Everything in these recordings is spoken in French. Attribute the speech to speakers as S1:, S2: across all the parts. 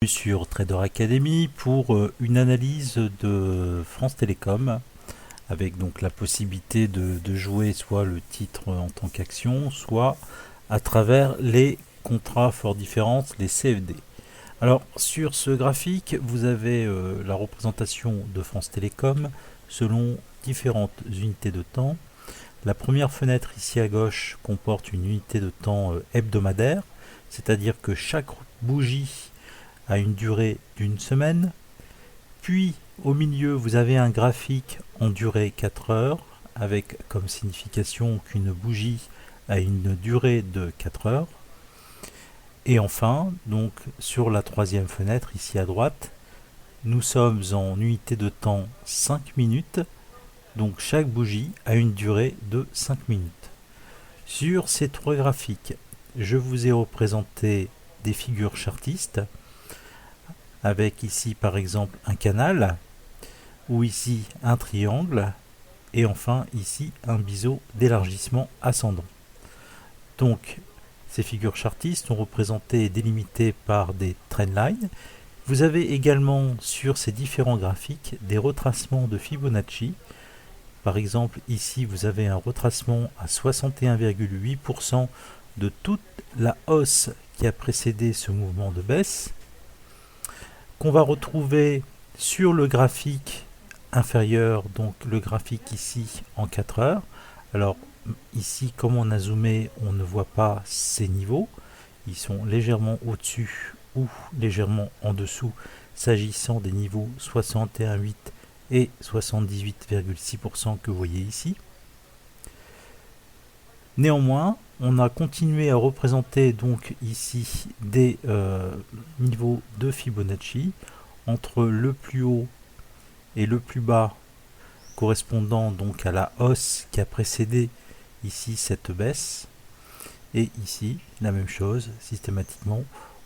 S1: sur Trader Academy pour une analyse de France Télécom avec donc la possibilité de jouer soit le titre en tant qu'action, soit à travers les contrats fort différents, les CFD. Alors sur ce graphique, vous avez la représentation de France Télécom selon différentes unités de temps. La première fenêtre ici à gauche comporte une unité de temps hebdomadaire, c'est-à-dire que chaque bougie a une durée d'une semaine. Puis au milieu, vous avez un graphique en durée 4 heures avec comme signification qu'une bougie a une durée de 4 heures. Et enfin, donc sur la troisième fenêtre ici à droite, nous sommes en unité de temps 5 minutes. Donc chaque bougie a une durée de 5 minutes. Sur ces trois graphiques, je vous ai représenté des figures chartistes avec ici par exemple un canal ou ici un triangle et enfin ici un biseau d'élargissement ascendant. Donc ces figures chartistes sont représentées et délimitées par des trendlines. Vous avez également sur ces différents graphiques des retracements de Fibonacci. Par exemple, ici, vous avez un retracement à 61,8% de toute la hausse qui a précédé ce mouvement de baisse, qu'on va retrouver sur le graphique inférieur, donc le graphique ici en 4 heures. Alors, ici, comme on a zoomé, on ne voit pas ces niveaux. Ils sont légèrement au-dessus ou légèrement en dessous, s'agissant des niveaux 61,8 et 78,6% que vous voyez ici. Néanmoins, on a continué à représenter donc ici des niveaux de Fibonacci entre le plus haut et le plus bas correspondant donc à la hausse qui a précédé ici cette baisse. Et ici, la même chose, systématiquement,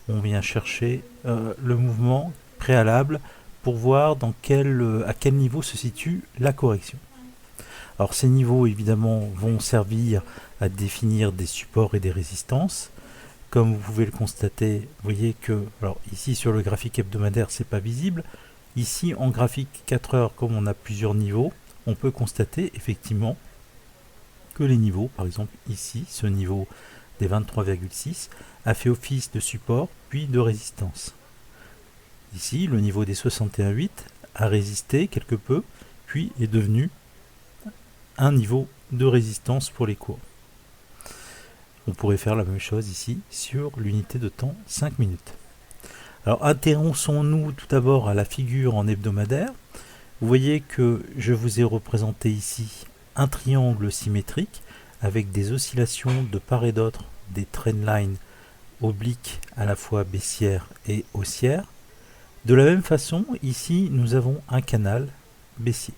S1: on vient chercher le mouvement préalable pour voir à quel niveau se situe la correction. Alors ces niveaux évidemment vont servir à définir des supports et des résistances. Comme vous pouvez le constater, vous voyez que, alors ici sur le graphique hebdomadaire c'est pas visible, ici en graphique 4 heures comme on a plusieurs niveaux, on peut constater effectivement que les niveaux, par exemple ici, ce niveau des 23,6 a fait office de support puis de résistance. Ici, le niveau des 61,8 a résisté quelque peu, puis est devenu un niveau de résistance pour les cours. On pourrait faire la même chose ici sur l'unité de temps 5 minutes. Alors intéressons-nous tout d'abord à la figure en hebdomadaire. Vous voyez que je vous ai représenté ici un triangle symétrique avec des oscillations de part et d'autre des trendlines obliques à la fois baissières et haussières. De la même façon, ici, nous avons un canal baissier.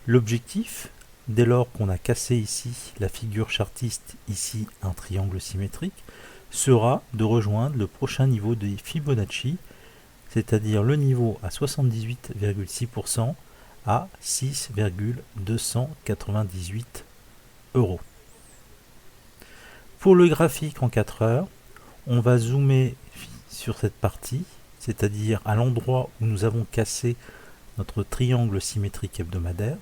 S1: L'objectif, dès lors qu'on a cassé ici la figure chartiste, ici un triangle symétrique, sera de rejoindre le prochain niveau de Fibonacci, c'est-à-dire le niveau à 78,6% à 6,298 €. Pour le graphique en 4 heures, on va zoomer sur cette partie, c'est-à-dire à l'endroit où nous avons cassé notre triangle symétrique hebdomadaire,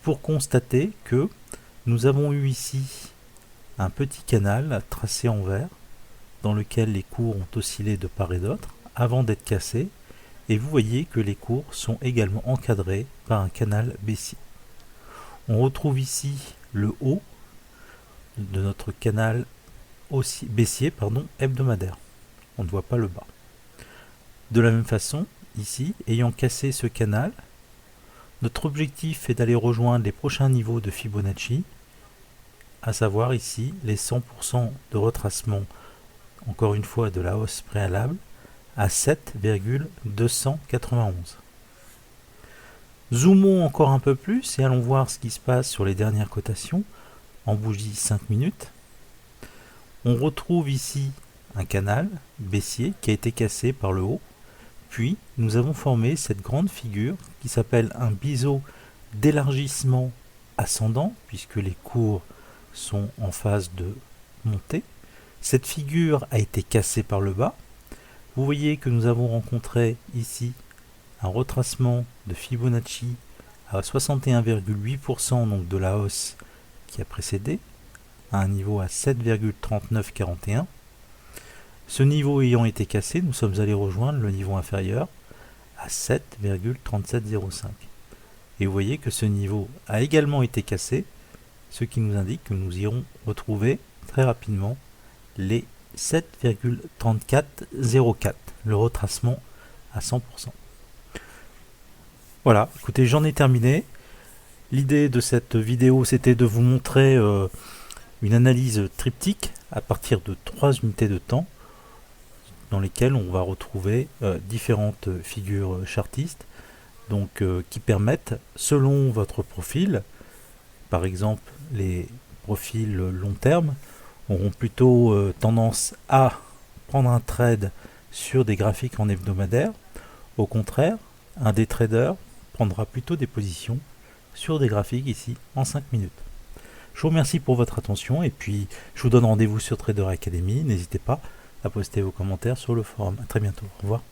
S1: pour constater que nous avons eu ici un petit canal tracé en vert, dans lequel les cours ont oscillé de part et d'autre, avant d'être cassés, et vous voyez que les cours sont également encadrés par un canal baissier. On retrouve ici le haut de notre canal baissier hebdomadaire. On ne voit pas le bas. De la même façon, ici, ayant cassé ce canal, notre objectif est d'aller rejoindre les prochains niveaux de Fibonacci, à savoir ici les 100% de retracement, encore une fois de la hausse préalable, à 7,291. Zoomons encore un peu plus et allons voir ce qui se passe sur les dernières cotations en bougie 5 minutes. On retrouve ici un canal baissier qui a été cassé par le haut. Puis, nous avons formé cette grande figure qui s'appelle un biseau d'élargissement ascendant, puisque les cours sont en phase de montée. Cette figure a été cassée par le bas. Vous voyez que nous avons rencontré ici un retracement de Fibonacci à 61,8% donc de la hausse qui a précédé, à un niveau à 7,3941. Ce niveau ayant été cassé, nous sommes allés rejoindre le niveau inférieur à 7,3705. Et vous voyez que ce niveau a également été cassé, ce qui nous indique que nous irons retrouver très rapidement les 7,3404, le retracement à 100%. Voilà, écoutez, j'en ai terminé. L'idée de cette vidéo, c'était de vous montrer une analyse triptyque à partir de 3 unités de temps dans lesquelles on va retrouver différentes figures chartistes donc, qui permettent, selon votre profil, par exemple les profils long terme, auront plutôt tendance à prendre un trade sur des graphiques en hebdomadaire. Au contraire, un des traders prendra plutôt des positions sur des graphiques ici en 5 minutes. Je vous remercie pour votre attention et puis je vous donne rendez-vous sur Trader Academy. N'hésitez pas à poster vos commentaires sur le forum. A très bientôt. Au revoir.